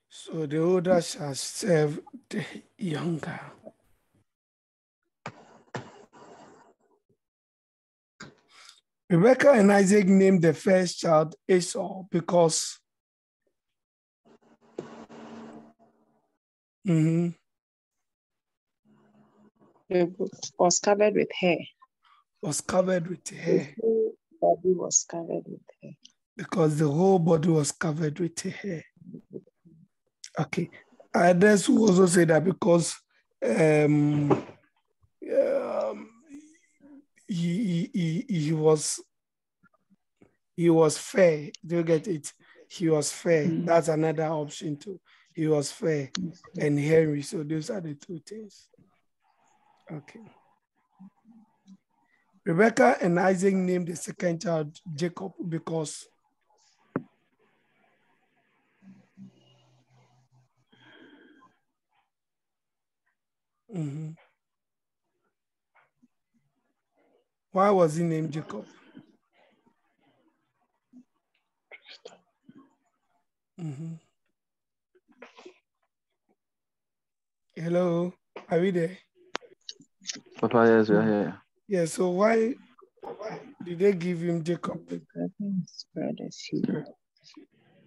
So the older shall serve the younger. Rebekah and Isaac named the first child Esau because it was covered with hair. Was covered with hair. The whole body was covered with hair. Because the whole body was covered with hair. Okay. Others who also say that because he was fair. Do you get it? He was fair. That's another option too. He was fair and hairy. So those are the two things. Okay. Rebekah and Isaac named the second child Jacob because why was he named Jacob? Hello, are we there? Papa, yes, we are here. Yeah, so why did they give him Jacob? His brother's heel.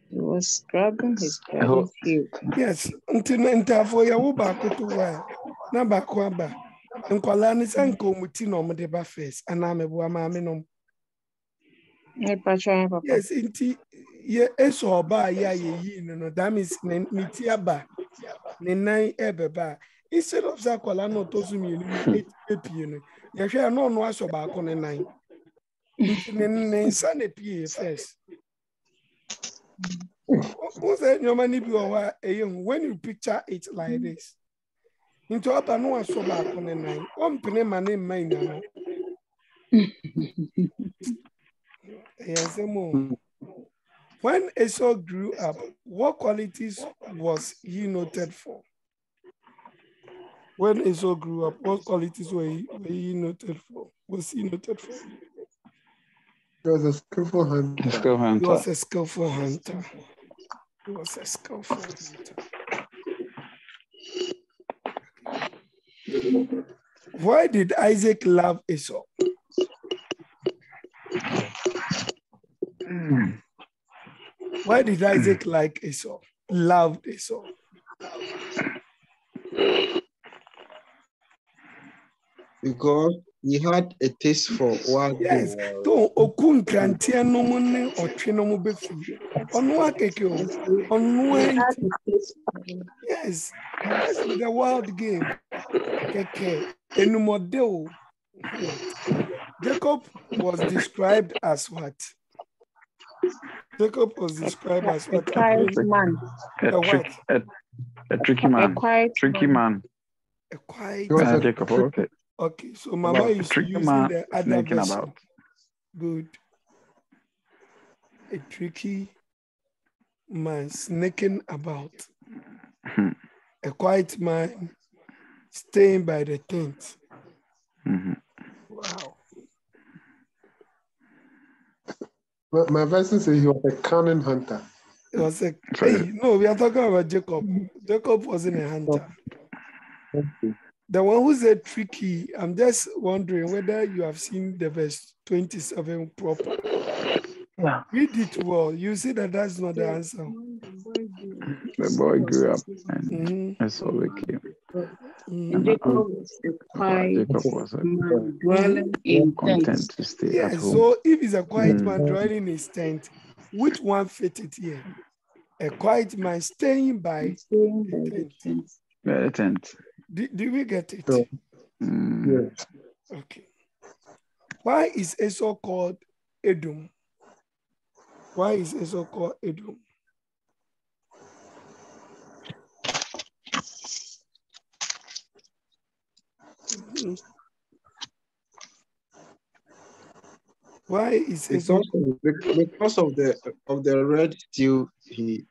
He was grabbing his brother's heel. Yes, until for your back to where na bakwaba. Nkwala ni sanko muti no mde ba first anamebu amame no. Yes, inti ye eso ba ya ye no that means ni ti aba ni nan ebeba. Instead of sakwala no tozu mi ni epie no. Ye hwe no no aso ba ko ne nan. Inti ne nsa ne pie first. When you picture it like this, into upper no so back on the nine, one penny man in mine. Yes, when Esau grew up, what qualities was he noted for? When Esau grew up, what qualities were he noted for? Was he noted for? He was a skillful hunter. He was a skillful hunter. He was a skillful hunter. Why did Isaac love Esau? Why did Isaac like Esau? Loved Esau? Because he had a taste for wild yes. To okun krantia no mune otwe no mo befi. Onu akeke o. Onu yes. That's the wild game. Keke enumode o. Jacob was described as what? Jacob was described as what? A quiet man. A tricky man. A quiet tricky man. A quiet man. Jacob, okay. Okay, so Mama is using the other version. About. Good. A tricky man sneaking about. A quiet man staying by the tent. Wow. My version says he was a cunning hunter. It was a no, we are talking about Jacob. Jacob wasn't a hunter. The one who said tricky, I'm just wondering whether you have seen the verse 27 proper. Yeah. Read it well. You see that that's not the answer. The boy grew up and Esau became. Jacob was a quiet man dwelling in content to stay at home. So if he's a quiet man dwelling in his tent, which one fit it here? A quiet man staying by the tent. The tent. Did we get it? Yes. Okay. Why is Esau called Edom? Why is Esau called Edom? Why is Esau? Because of the red stew he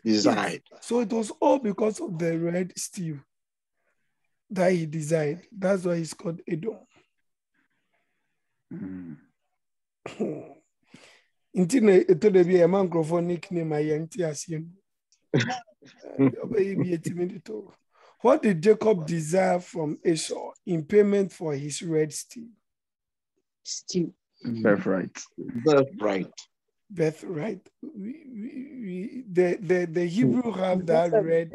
desired. Yes. So it was all because of the red stew that he desired. That's why he's called Edom. Intine to the be a microphone nickname I empty as you. What did Jacob desire from Esau in payment for his red steed? Stew. Birthright. Birthright. Birthright. The Hebrew have that red.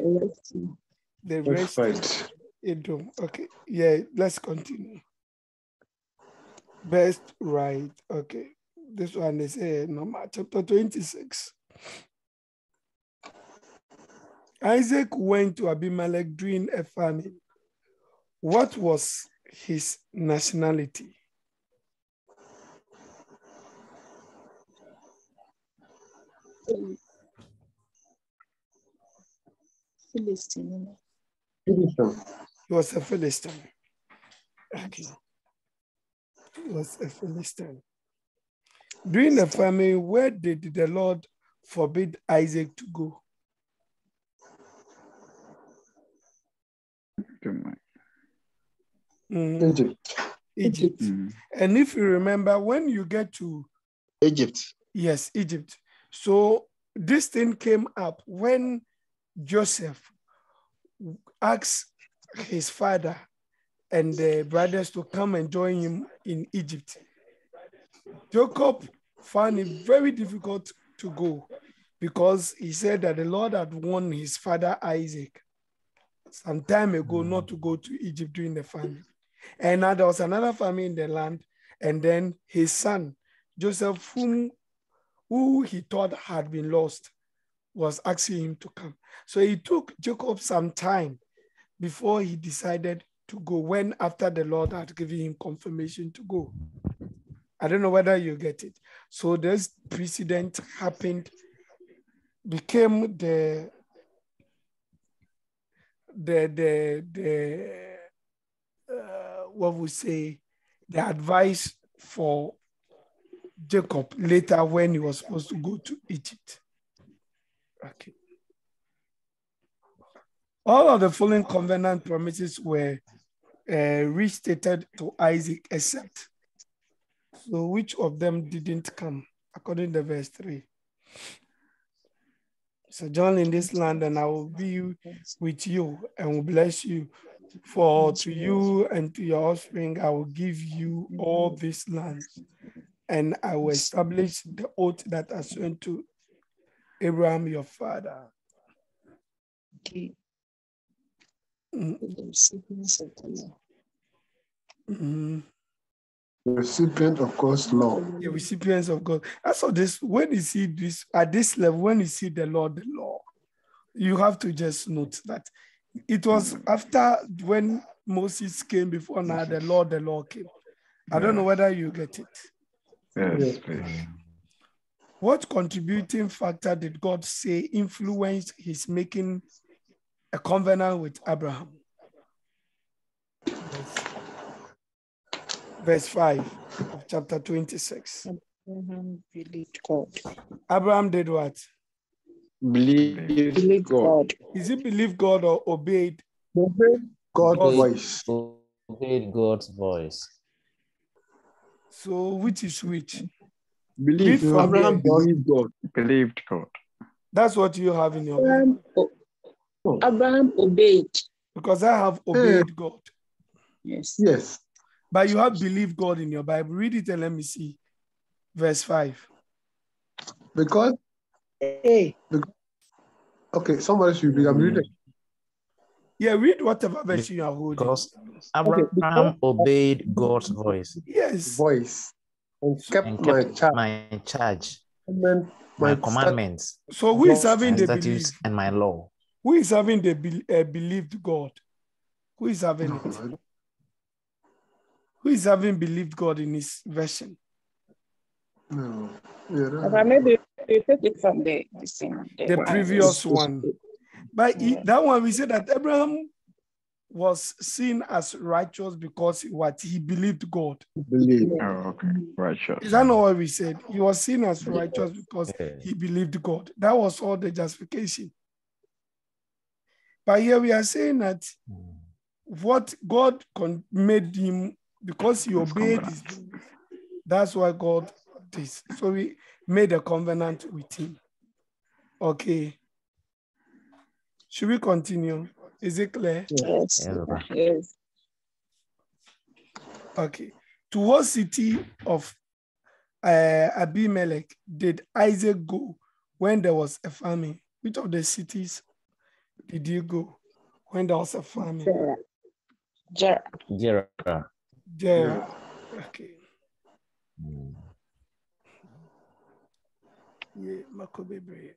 The red steed. Edom. Okay. Yeah. Let's continue. Best right. Okay. This one is number chapter 26. Isaac went to Abimelech during a famine. What was his nationality? Philistine. He was a Philistine. Okay. He was a Philistine. During the famine, where did the Lord forbid Isaac to go? Egypt. And if you remember, when you get to Egypt. Yes, Egypt. So this thing came up when Joseph asked his father and the brothers to come and join him in Egypt. Jacob found it very difficult to go because he said that the Lord had warned his father Isaac some time ago not to go to Egypt during the famine. And now there was another famine in the land, and then his son, Joseph, who he thought had been lost, was asking him to come. So it took Jacob some time before he decided to go, when after the Lord had given him confirmation to go. I don't know whether you get it. So this precedent happened, became the what we say, the advice for Jacob later when he was supposed to go to Egypt. Okay. All of the following covenant promises were restated to Isaac, except. So which of them didn't come, according to verse 3? Sojourn in this land, and I will be with you and will bless you. For to you and to your offspring, I will give you all this land, and I will establish the oath that I swore to Abraham, your father. Okay. Recipient of God's law. The recipients of God. That's all this. When you see this at this level, when you see the law, you have to just note that it was after when Moses came before now the law came. I don't know whether you get it. Yes, please. What contributing factor did God say influenced his making a covenant with Abraham? Verse 5 of chapter 26. Abraham believed God. Abraham did what? Believe God. Is he believed God or obeyed? God's voice. Obeyed God's voice. So which is which? Believe. Read from Abraham there. believed God. Believed God. That's what you have in your Bible. Abraham obeyed. Because I have obeyed God. Yes. Yes. But you have believed God in your Bible. Read it and let me see. Verse 5. Because, okay, somebody should be reading. Yeah, read whatever version you are holding. Because Abraham obeyed God's voice. Yes. Voice. And kept my charge, my commandments. So who is having the statutes belief? and my law? Who is having the believed God? Who is having it? Who is having believed God in his version? No. Maybe you take it from the previous one. But that one, we said that Abraham was seen as righteous because he believed God. Oh, okay. Righteous. Is that not what we said? He was seen as righteous because he believed God. That was all the justification. But here we are saying that what God made him, because he obeyed his, that's why God did. So made a covenant with him. Okay. Should we continue? Is it clear? Yes. Papa. Yes. Okay. To what city of Abimelech did Isaac go when there was a famine? Which of the cities did you go when there was a famine? Gerar. Gerar. Okay. Yeah, Makobebre.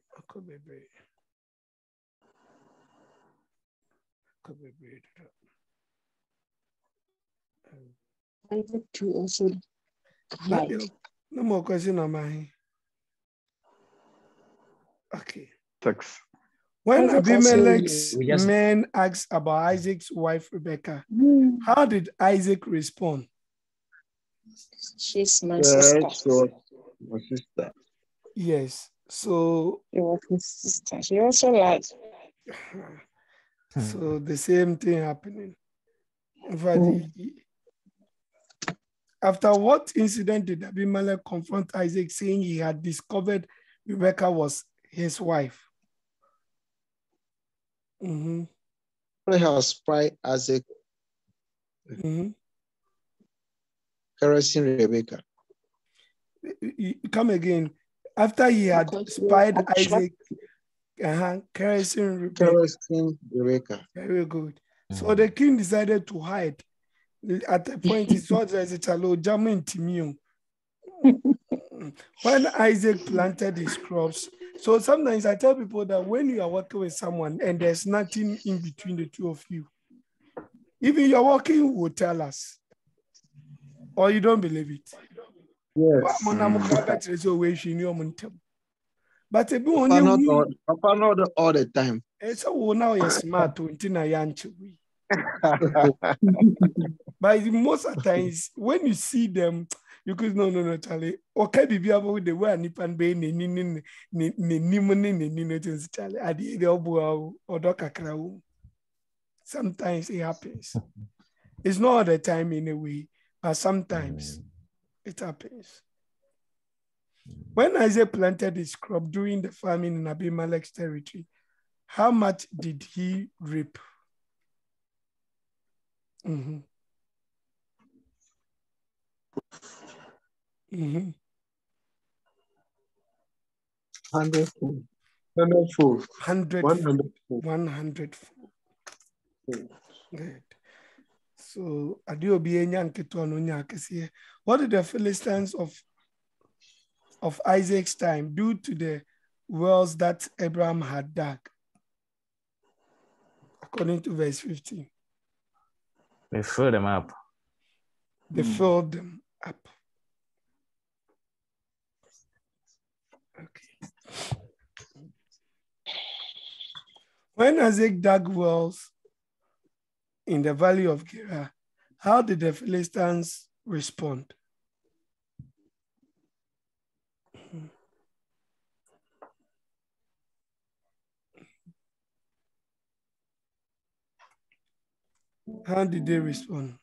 Isaac too also died. No more question on my. Okay. 6. When Isaac Abimelech's We just- men asked about Isaac's wife Rebecca, how did Isaac respond? She's my sister. So, my sister. Yes. So, She was his sister. She also lied. so the same thing happening. In fact, after what incident did Abimelech confront Isaac, saying he had discovered Rebecca was his wife? He has spied Isaac caressing Rebecca. Come again. After he had spied Isaac caressing Rebecca. Very good. So the king decided to hide. At a point, he saw there's a chalo jamming to when Isaac planted his crops. So sometimes I tell people that when you are working with someone and there's nothing in between the two of you, even you're working will tell us, or you don't believe it. Yes. But if Papa not all the time. it's now you're smart to but most of the times when you see them, you could no, Charlie. Okay, be able the way Nipan Bay, Charlie, at the elbow or Docacrao. Sometimes it happens. It's not all the time in a way, but sometimes it happens. When Isaac planted his crop during the famine in Abimelech's territory, how much did he reap? 100-fold. 100. Good. So, what did the Philistines of Isaac's time do to the wells that Abraham had dug? According to verse 15. They filled them up. They filled them up. Okay. When Isaac dug wells in the valley of Gerar, how did the Philistines respond? How did they respond?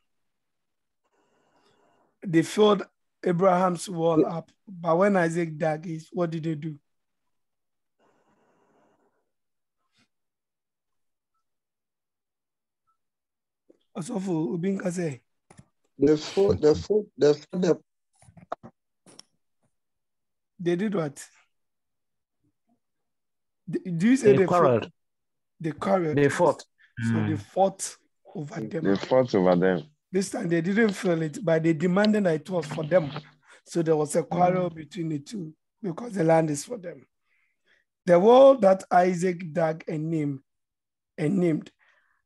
They filled Abraham's wall up, but when Isaac dug it, what did they do? They did what? Do you say They quarreled? They quarreled. They fought. So they fought over them. They fought over them. This time they didn't feel it, but they demanded that it was for them. So there was a quarrel between the two because the land is for them. The wall that Isaac dug and named,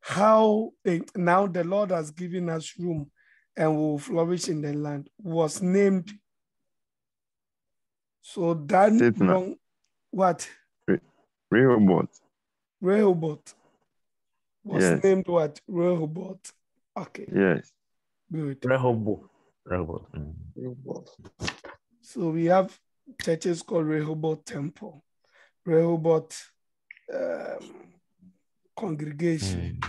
how now the Lord has given us room and will flourish in the land, was named. So that long, what? Rehoboth. Rehoboth was Yes. named what? Rehoboth. Okay. Yes. Good. Rehoboth. So we have churches called Rehoboth Temple, Rehoboth Congregation,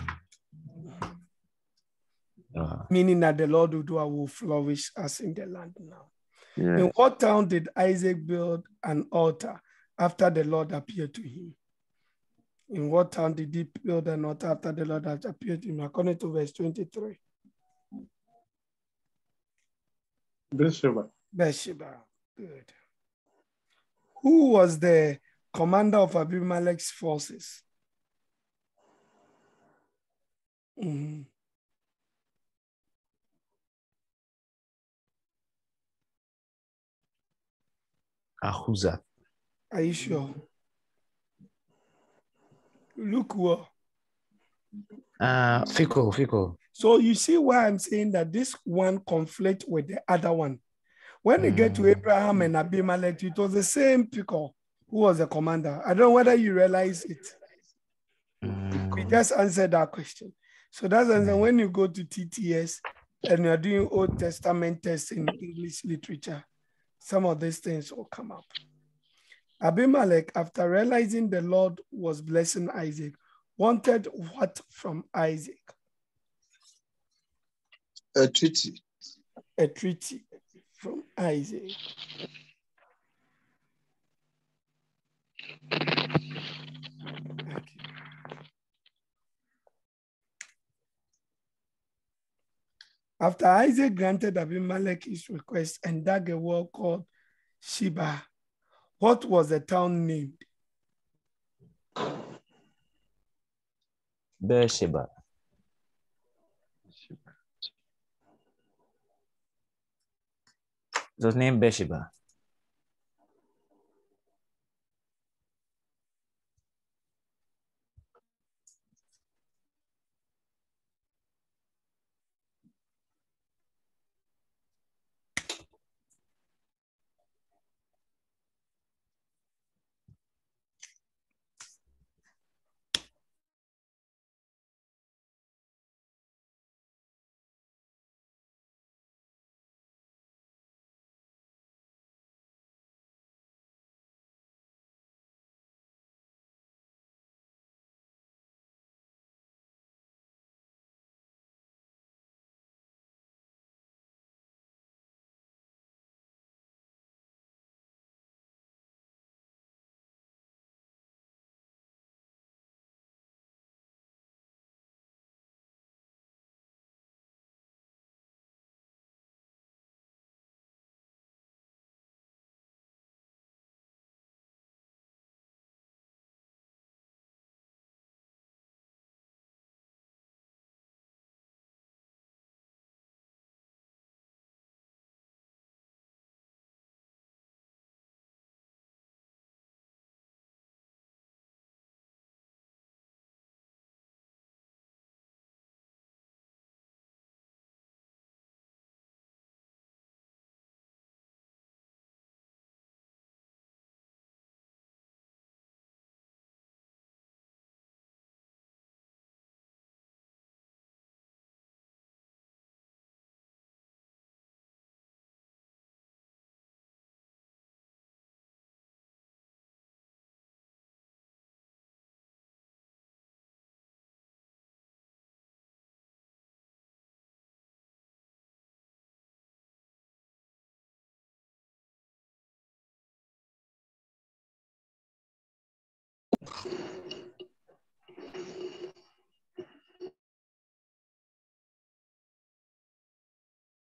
meaning that the Lord will flourish us in the land now. Yes. In what town did Isaac build an altar after the Lord appeared to him? In what town did he build an altar after the Lord had appeared to him? According to verse 23. Beersheba. Beersheba. Good. Who was the commander of Abimelech's forces? Mm-hmm. Ahuzat. Are you sure? Look well. Fico. So you see why I'm saying that this one conflict with the other one. When you get to Abraham and Abimelech, it was the same people who was the commander. I don't know whether you realize it. We just answered that question. So that's answer when you go to TTS and you're doing Old Testament tests in English literature, some of these things will come up. Abimelech, after realizing the Lord was blessing Isaac, wanted what from Isaac? A treaty. A treaty from Isaac. Okay. After Isaac granted Abimelech his request and dug a well called Sheba, what was the town named? Beersheba. It was named Beersheba.